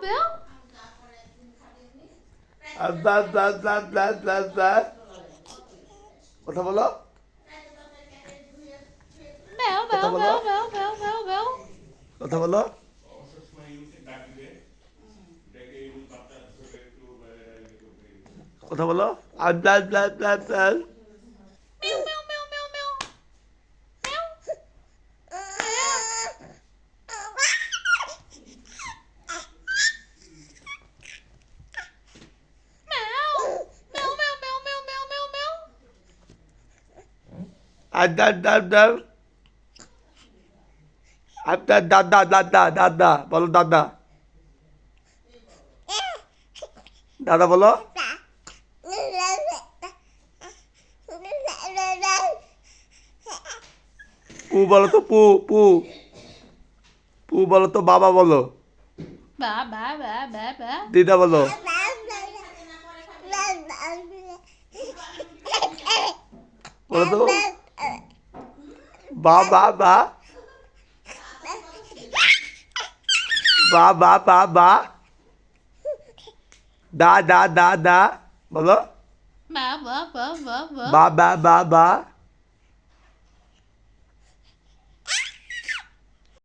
Bill. কথা বলো Bill, কথা Bill, বলো Bill, Bill, Bill, Bill, Bill. কথা বলো কথা বলো Meow, meow, meow, meow, meow. Meow. Meow. Meow, meow, meow, meow, meow, meow, meow. দাদা বলো দাদা দাদা বলো পু বলো তো পু পু পু বলো তো বাবা বলো Ba, ba, ba, ba, ba. দিদা বলো বলো তো বা বা বা বা বা বা বা দা দা দা দা বলো Ba, ba, ba, ba, ba. বা বা বা বা